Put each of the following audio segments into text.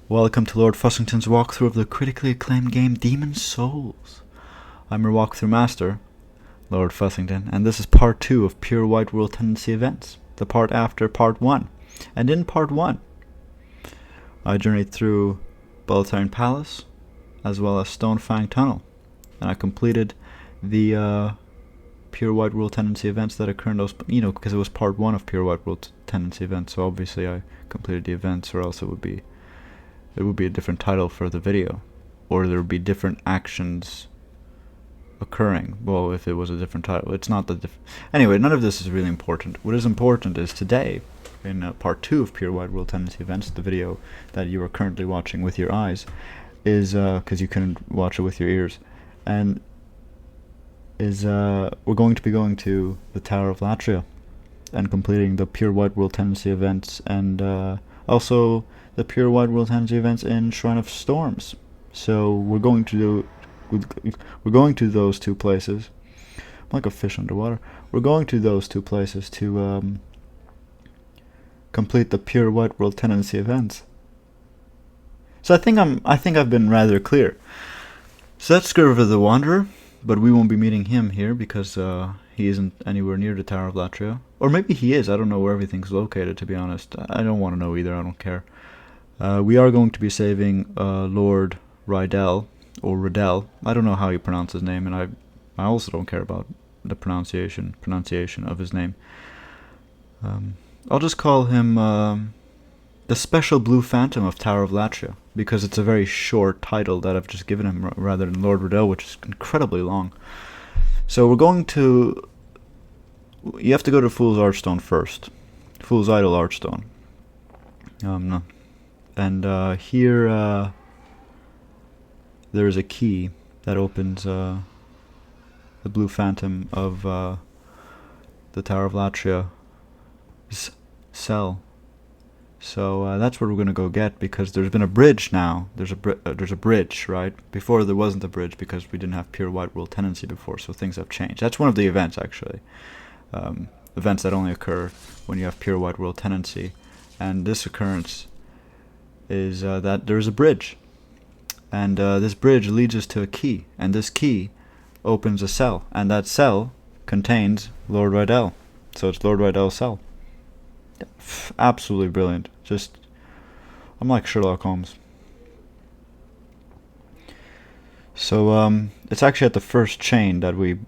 Welcome to Lord Fussington's walkthrough of the critically acclaimed game Demon's Souls. I'm your walkthrough master, Lord Fussington, and this is part 2 of Pure White World Tendency events, the part after part 1. And in part 1, I journeyed through Boltane Palace, as well as Stonefang Tunnel, and I completed the Pure White World Tendency events that occur in those, because it was part 1 of Pure White World Tendency events, so obviously I completed the events, or else it would be a different title for the video, or there would be different actions occurring. Well, if it was a different title, it's not the anyway, none of this is really important. What is important is today, in part 2 of Pure White World Tendency events, the video that you are currently watching with your eyes, is because you couldn't watch it with your ears, and is we're going to be going to the Tower of Latria and completing the Pure White World Tendency events, and also the Pure White World Tendency events in Shrine of Storms. So we're going to those two places. I'm like a fish underwater. We're going to those two places to complete the Pure White World Tendency events. So I think I've been rather clear. So that's Scirvir the Wanderer, but we won't be meeting him here because he isn't anywhere near the Tower of Latria. Or maybe he is. I don't know where everything's located, to be honest. I don't want to know either. I don't care. We are going to be saving Lord Rydell, or Riddell. I don't know how you pronounce his name, and I also don't care about the pronunciation of his name. I'll just call him the Special Blue Phantom of Tower of Latria, because it's a very short title that I've just given him, rather than Lord Riddell, which is incredibly long. So we're going to... You have to go to Fool's Archstone first. Fool's Idol Archstone. No. And here there's a key that opens the Blue Phantom of the Tower of Latria's cell. So that's what we're gonna go get, because there's been a bridge now. There's a bridge, right? Before there wasn't a bridge because we didn't have Pure White World Tendency before, so things have changed. That's one of the events, actually. Events that only occur when you have Pure White World Tendency, and this occurrence is that there's a bridge, and this bridge leads us to a key, and this key opens a cell, and that cell contains Lord Rydell. So it's Lord Rydell's cell. Absolutely brilliant. Just, I'm like Sherlock Holmes. So it's actually at the first chain that we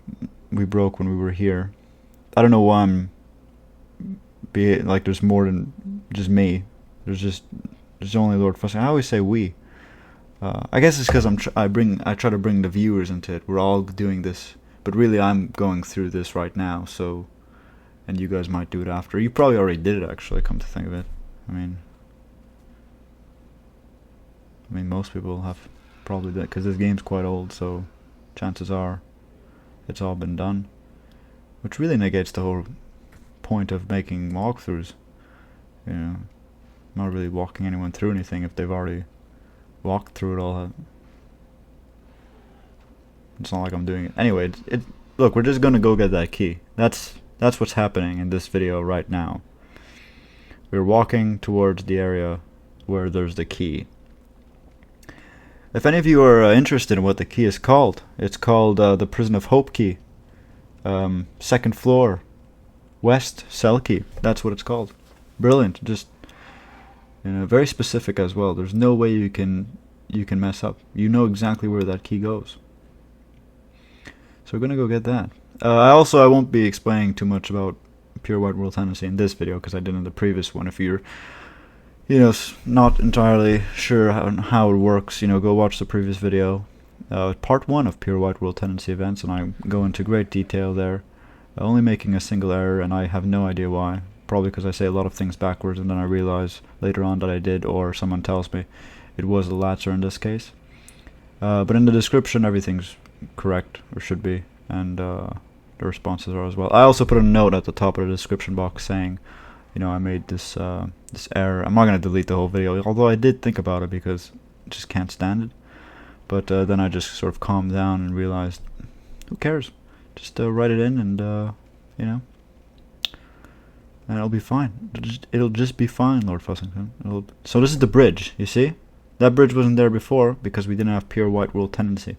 broke when we were here. I don't know why I'm like there's more than just me. There's only Lord Fussington. I always say we. I guess it's because I try to bring the viewers into it. We're all doing this, but really I'm going through this right now. So, and you guys might do it after. You probably already did it, actually. Come to think of it, I mean, most people have probably done it, because this game's quite old. So, chances are, it's all been done, which really negates the whole point of making walkthroughs. You know, I'm not really walking anyone through anything if they've already walked through it all. It's not like I'm doing it. Anyway, look, we're just gonna go get that key. That's what's happening in this video right now. We're walking towards the area where there's the key. If any of you are interested in what the key is called, it's called the Prison of Hope key. Second floor, west cell key. That's what it's called. Brilliant. Just very specific as well. There's no way you can mess up. You know exactly where that key goes. So we're gonna go get that. I won't be explaining too much about Pure White World Tendency in this video, because I did in the previous one. If you're not entirely sure how it works, go watch the previous video, part 1 of Pure White World Tendency events, and I go into great detail there, only making a single error, and I have no idea why. Probably because I say a lot of things backwards, and then I realize later on that I did, or someone tells me it was the Latzer in this case. But in the description, everything's correct, or should be, and the responses are as well. I also put a note at the top of the description box saying, I made this error. I'm not going to delete the whole video, although I did think about it, because I just can't stand it. But then I just sort of calmed down and realized, who cares? Just write it in, and and it'll be fine. It'll just be fine, Lord Fussington. So this is the bridge, you see? That bridge wasn't there before because we didn't have pure white world tendency.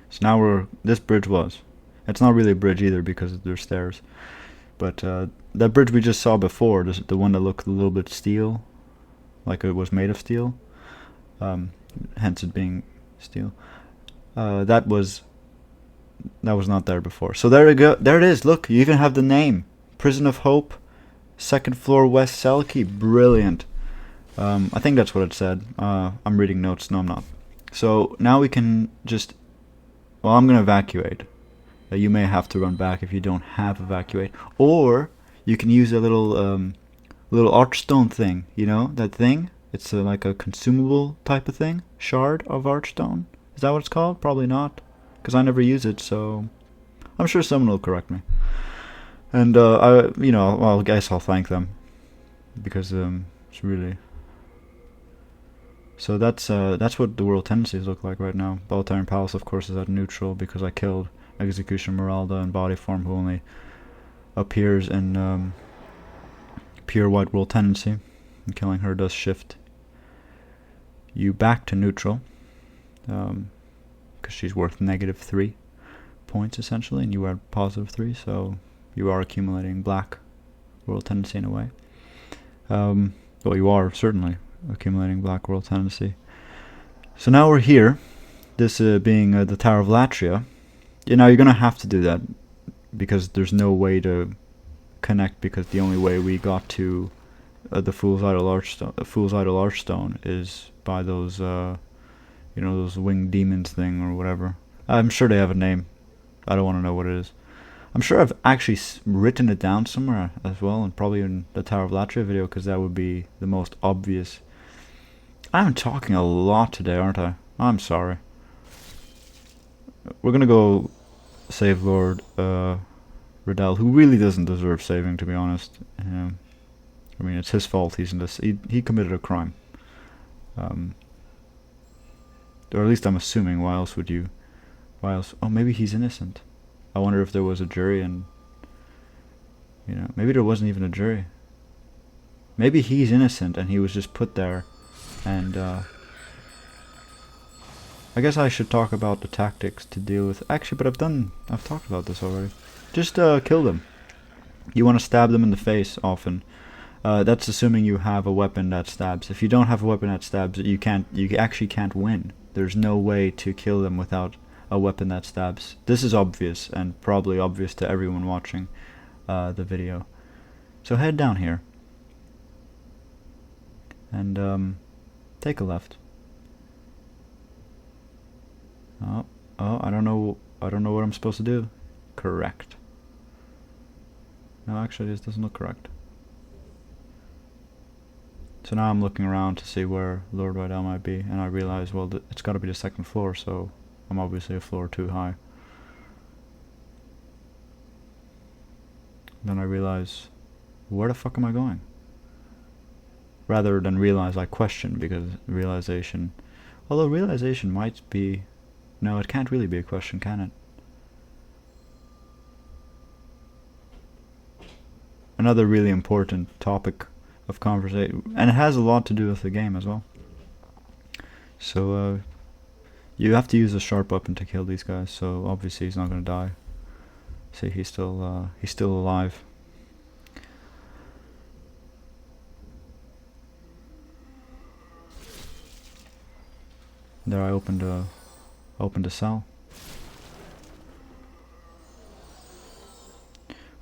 So now this bridge was. It's not really a bridge either because there's stairs. But that bridge we just saw before, the one that looked a little bit steel, like it was made of steel, hence it being steel, that was not there before. So there you go. There it is. Look, you even have the name. Prison of Hope, second floor west cell key. Brilliant. I think that's what it said. I'm reading notes. No, I'm not. So now we can just... Well, I'm going to evacuate. You may have to run back if you don't have evacuate. Or you can use a little archstone thing. You know, that thing? It's like a consumable type of thing. Shard of archstone. Is that what it's called? Probably not. Because I never use it, so... I'm sure someone will correct me. And, I guess I'll thank them. Because, it's really... So that's what the world tendencies look like right now. Baltarian Palace, of course, is at neutral because I killed Execution Meralda in body form, who only appears in pure white world tendency. And killing her does shift you back to neutral. Because she's worth -3 points, essentially, and you are +3, so you are accumulating black world tendency in a way. Well, you are certainly accumulating black world tendency. So now we're here, this being the Tower of Latria. Now you're going to have to do that, because there's no way to connect, because the only way we got to the Fool's Idol Archstone is by those, those winged demons thing or whatever. I'm sure they have a name. I don't want to know what it is. I'm sure I've actually written it down somewhere as well, and probably in the Tower of Latria video, because that would be the most obvious. I'm talking a lot today, aren't I? I'm sorry. We're gonna go save Lord Riddell, who really doesn't deserve saving, to be honest. I mean, it's his fault. He's in this. He committed a crime. Or at least I'm assuming. Why else would you? Why else? Oh, maybe he's innocent. I wonder if there was a jury and... maybe there wasn't even a jury. Maybe he's innocent and he was just put there and... I guess I should talk about the tactics to deal with... Actually, but I've talked about this already. Just kill them. You want to stab them in the face often. That's assuming you have a weapon that stabs. If you don't have a weapon that stabs, you actually can't win. There's no way to kill them without a weapon that stabs. This is obvious, and probably obvious to everyone watching the video. So head down here and take a left. Oh, I don't know what I'm supposed to do. Correct. No, actually this doesn't look correct. So now I'm looking around to see where Lord Riddell might be, and I realize, well, it's got to be the second floor, so I'm obviously a floor too high. Then I realize, where the fuck am I going? Rather than realize, I question, because realization... Although realization might be... No, it can't really be a question, can it? Another really important topic of conversation, and it has a lot to do with the game as well. So, you have to use a sharp weapon to kill these guys, so obviously he's not going to die. See, he's still alive. There, I opened a cell.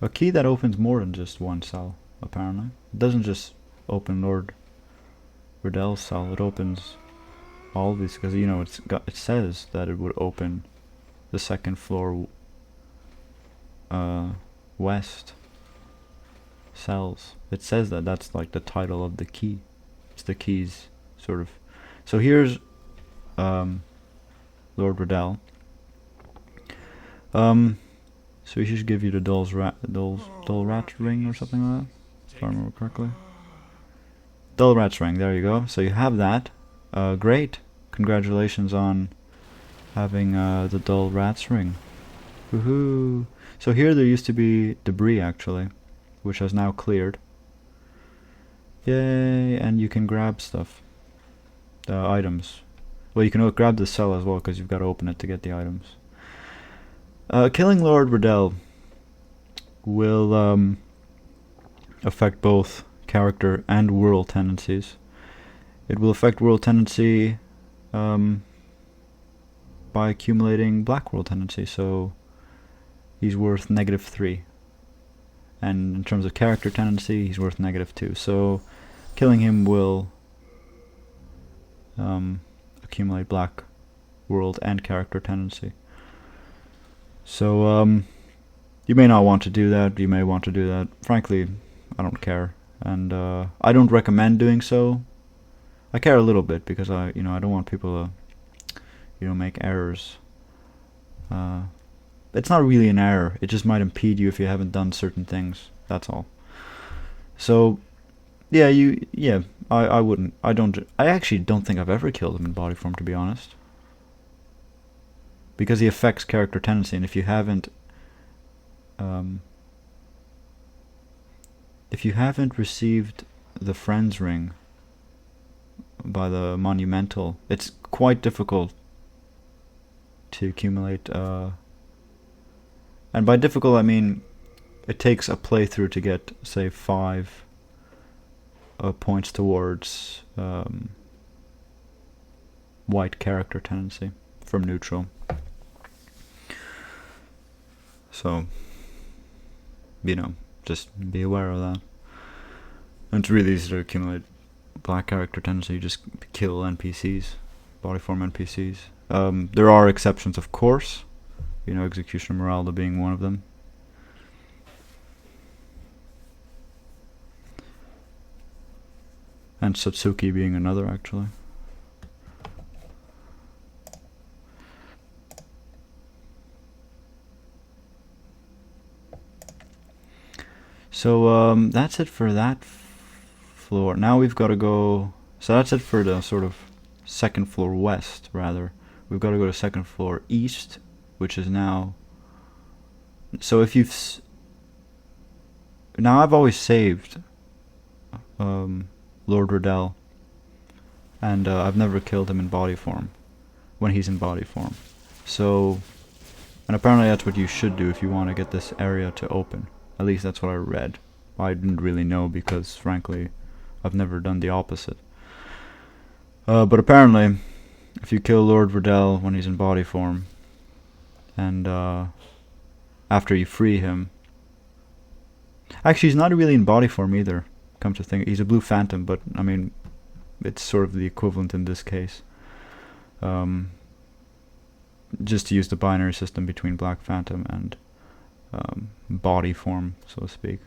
A key that opens more than just one cell, apparently. It doesn't just open Lord Riddell's cell, it opens all these, because it says that it would open the second floor west cells. It says that. That's like the title of the key. It's the keys, sort of. So here's Lord Riddell. So he should give you the dull rat ring or something like that, if I remember correctly. Dull rat's ring, there you go. So you have that. Great. Congratulations on having the dull rat's ring. Woohoo! So here there used to be debris, actually, which has now cleared. Yay! And you can grab stuff. the items. Well, you can grab the cell as well, because you've got to open it to get the items. Killing Lord Riddell will affect both character and world tendencies. It will affect world tendency by accumulating black world tendency, so he's worth -3. And in terms of character tendency, he's worth -2. So killing him will accumulate black world and character tendency. So you may not want to do that, you may want to do that. Frankly, I don't care, and I don't recommend doing so. I care a little bit because I don't want people to make errors. It's not really an error, it just might impede you if you haven't done certain things, that's all. So yeah, I wouldn't. I actually don't think I've ever killed him in body form, to be honest. Because he affects character tendency, and if you haven't received the Friends Ring by the Monumental, it's quite difficult to accumulate, and by difficult I mean it takes a playthrough to get, say, 5 points towards white character tendency from neutral. So, just be aware of that. And it's really easy to accumulate black character tendency. You just kill NPCs, body form NPCs. There are exceptions, of course. Executioner Meralda being one of them. And Satsuki being another, actually. So that's it for that floor. Now we've got to go. So that's it for the sort of second floor west, rather. We've got to go to second floor east, which is now. So if you've. Now I've always saved Lord Riddell, and I've never killed him in body form, when he's in body form. So, and apparently that's what you should do if you want to get this area to open. At least that's what I read. I didn't really know because, frankly, I've never done the opposite. But apparently, if you kill Lord Riddell when he's in body form, and after you free him... Actually, he's not really in body form either, come to think. He's a blue phantom, but, I mean, it's sort of the equivalent in this case. Just to use the binary system between black phantom and body form, so to speak.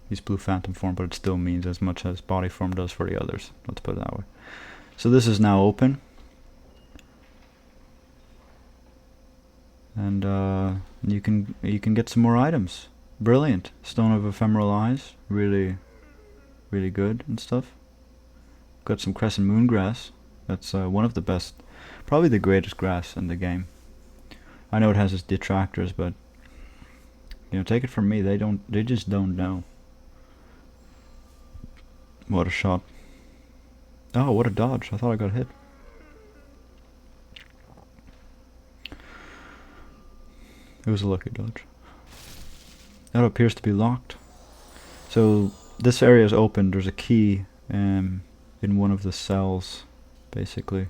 He's blue phantom form, but it still means as much as body form does for the others. Let's put it that way. So this is now open, and you can get some more items. Brilliant. Stone of Ephemeral Eyes, really good and stuff. Got some Crescent Moon Grass. That's one of the best, probably the greatest grass in the game. I know it has its detractors, but take it from me, they just don't know. What a shot. Oh, what a dodge. I thought I got hit. It was a lucky dodge. That appears to be locked. So this area is open. There's a key in one of the cells, basically.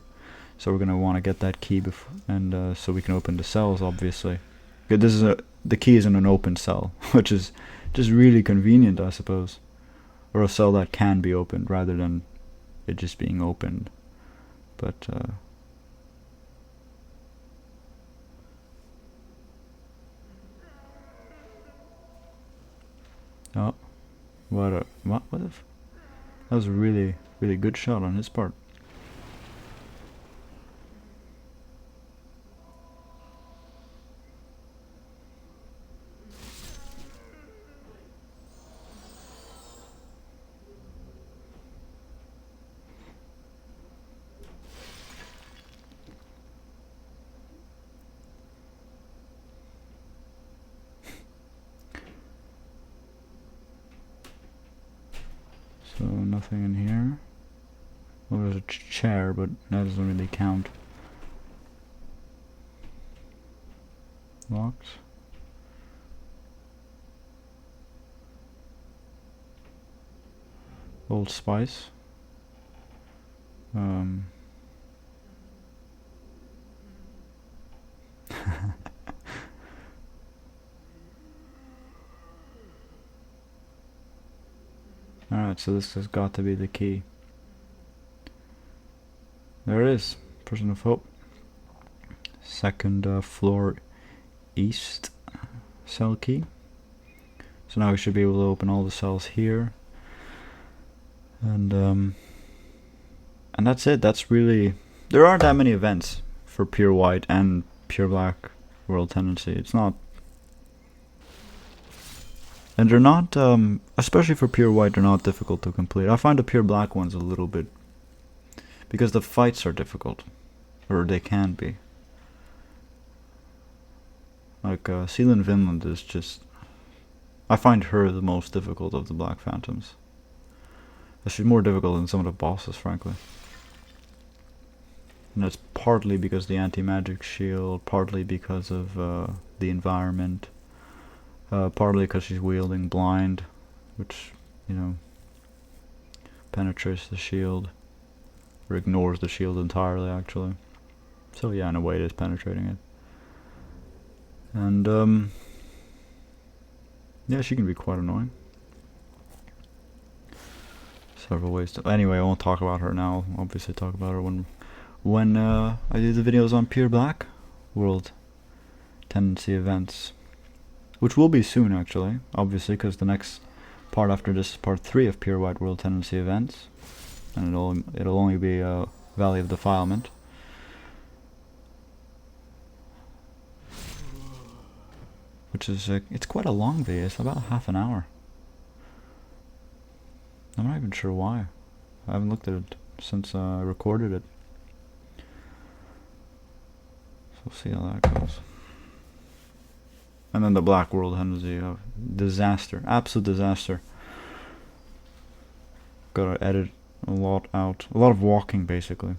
So we're gonna want to get that key and so we can open the cells, obviously. This is the key is in an open cell, which is just really convenient, I suppose, or a cell that can be opened rather than it just being opened. But oh, what if that was a really good shot on his part. So nothing in here. there's a chair, but that doesn't really count. Locked. Old Spice. Alright, so this has got to be the key. There it is. Prison of Hope. Second floor east cell key. So now we should be able to open all the cells here. And that's it. That's really... There aren't that many events for pure white and pure black world tendency. It's not... And they're not, especially for pure white, they're not difficult to complete. I find the pure black ones a little bit... Because the fights are difficult. Or they can be. Like, Seelan Vinland is just... I find her the most difficult of the Black Phantoms. She's more difficult than some of the bosses, frankly. And that's partly because the anti-magic shield, partly because of the environment, partly because she's wielding blind, which, you know, penetrates the shield, or ignores the shield entirely, actually. So yeah, in a way it is penetrating it. And, yeah, she can be quite annoying. Several ways to... Anyway, I won't talk about her now. I'll obviously talk about her when I do the videos on pure black world tendency events, which will be soon, actually, obviously, because the next part after this is part 3 of pure white world tendency events, and it'll only be Valley of Defilement. Which is it's quite a long video. It's about half an hour. I'm not even sure why. I haven't looked at it since I recorded it. So we'll see how that goes. And then the Black World Tendency, disaster, absolute disaster. Gotta edit a lot out, a lot of walking basically.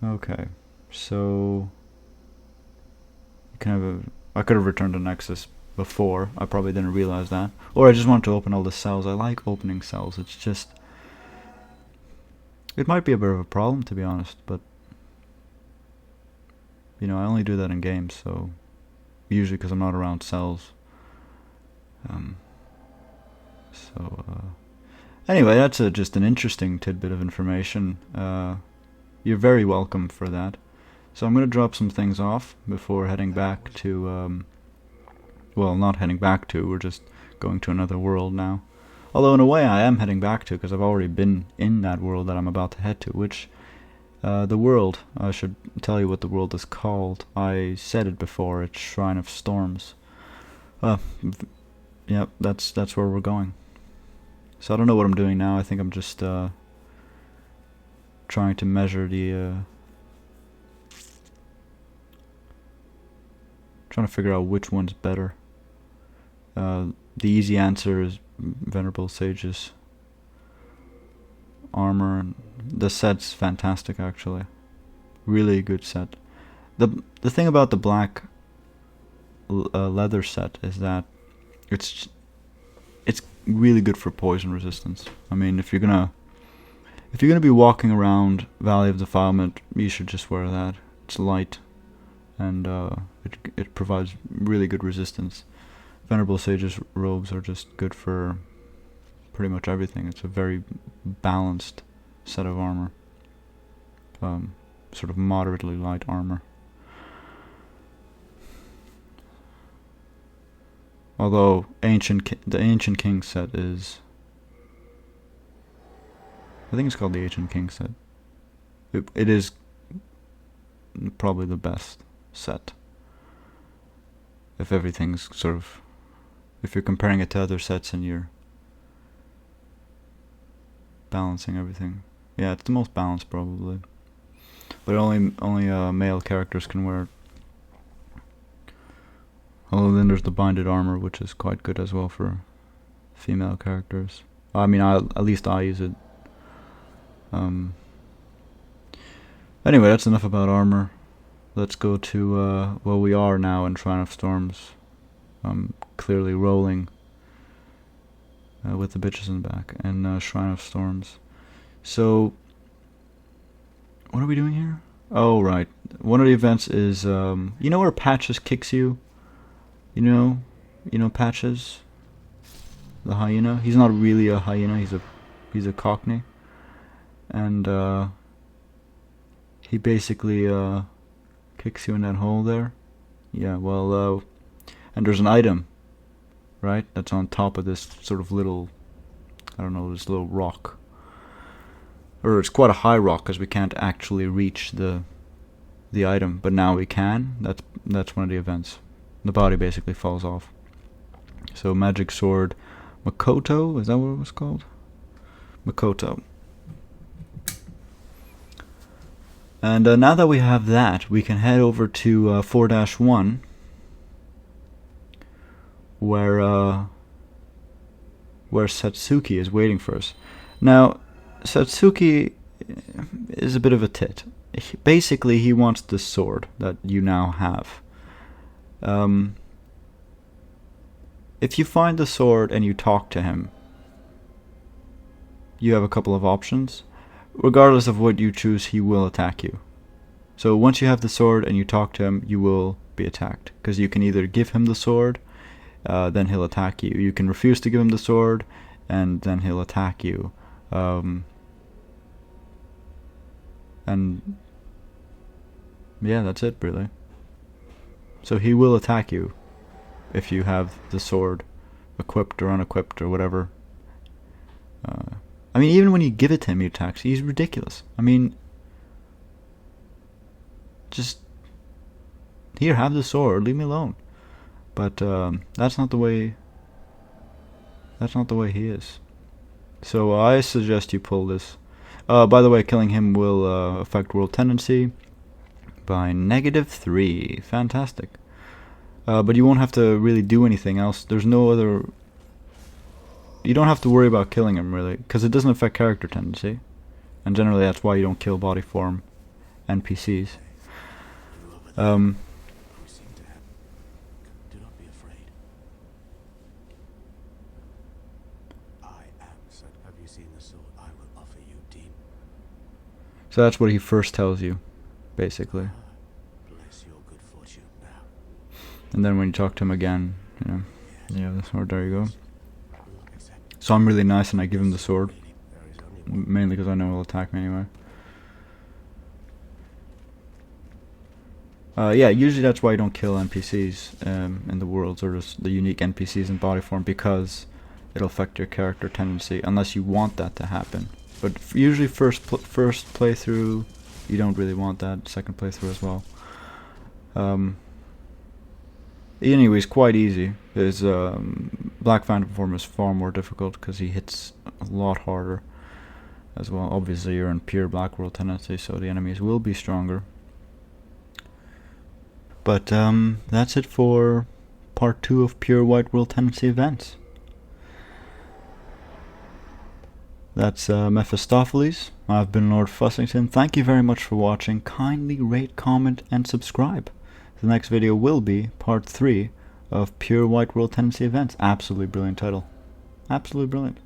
Okay, so you can have I could have returned to Nexus before. I probably didn't realize that, or I just wanted to open all the cells. I like opening cells. It's just, it might be a bit of a problem, to be honest, but you know, I only do that in games, so usually because I'm not around cells. Anyway, that's just an interesting tidbit of information. You're very welcome for that. So I'm going to drop some things off before heading back to, well, not heading back to, we're just going to another world now. Although in a way I am heading back to, because I've already been in that world that I'm about to head to, which, the world, I should tell you what the world is called. I said it before, it's Shrine of Storms. Yep, that's where we're going. So I don't know what I'm doing now. I think I'm just, trying to measure the, trying to figure out which one's better. The easy answer is Venerable Sage's armor. And the set's fantastic, actually. Really good set. The thing about the black leather set is that it's really good for poison resistance. I mean, if you're gonna be walking around Valley of Defilement, you should just wear that. It's light, and it provides really good resistance. Venerable Sage's robes are just good for pretty much everything. It's a very balanced set of armor. Sort of moderately light armor. Although the Ancient King set is... I think it's called the Ancient King set. It is probably the best set. If everything's sort of... If you're comparing it to other sets and you're balancing everything. Yeah, it's the most balanced probably. But only male characters can wear it. Oh, then there's the binded armor, which is quite good as well for female characters. I mean, at least I use it. Anyway, that's enough about armor. Let's go to well, we are now in Shrine of Storms. Clearly rolling with the bitches in the back, and Shrine of Storms. So, what are we doing here? Oh, right. One of the events is, you know where Patches kicks you? You know Patches? The hyena? He's not really a hyena, he's a cockney. And, he basically, kicks you in that hole there. Yeah, well, and there's an item, right? That's on top of this sort of little, I don't know, this little rock. Or it's quite a high rock because we can't actually reach the item, but now we can. That's one of the events. The body basically falls off. So magic sword, Makoto, is that what it was called? Makoto. And now that we have that, we can head over to 4-1, where Satsuki is waiting for us. Now, Satsuki is a bit of a tit. Basically, he wants the sword that you now have. If you find the sword and you talk to him, you have a couple of options. Regardless of what you choose, he will attack you. So once you have the sword and you talk to him, you will be attacked. Because you can either give him the sword, then he'll attack you. You can refuse to give him the sword, and then he'll attack you. And yeah, that's it, really. So he will attack you if you have the sword equipped or unequipped or whatever. I mean, even when you give it to him, he attacks. He's ridiculous. I mean, just here, have the sword. Leave me alone. But that's not the way. That's not the way he is. So I suggest you pull this. By the way, killing him will affect world tendency by -3. Fantastic. But you won't have to really do anything else. There's no other. You don't have to worry about killing him, really, because it doesn't affect character tendency. And generally that's why you don't kill body form NPCs. So that's what he first tells you, basically. And then when you talk to him again, yeah, the sword, there you go. So I'm really nice and I give him the sword. Mainly because I know he'll attack me anyway. Yeah, usually that's why you don't kill NPCs in the worlds, or just the unique NPCs in body form, because it'll affect your character tendency, unless you want that to happen. But usually first playthrough, you don't really want that. Second playthrough as well. Anyways, quite easy. His Black Phantom form is far more difficult because he hits a lot harder as well. Obviously, you're in pure Black World tendency, so the enemies will be stronger. But that's it for part 2 of pure White World tendency events. That's Mephistopheles. I've been Lord Fussington. Thank you very much for watching. Kindly rate, comment, and subscribe. The next video will be part 3 of pure White World tendency events. Absolutely brilliant title. Absolutely brilliant.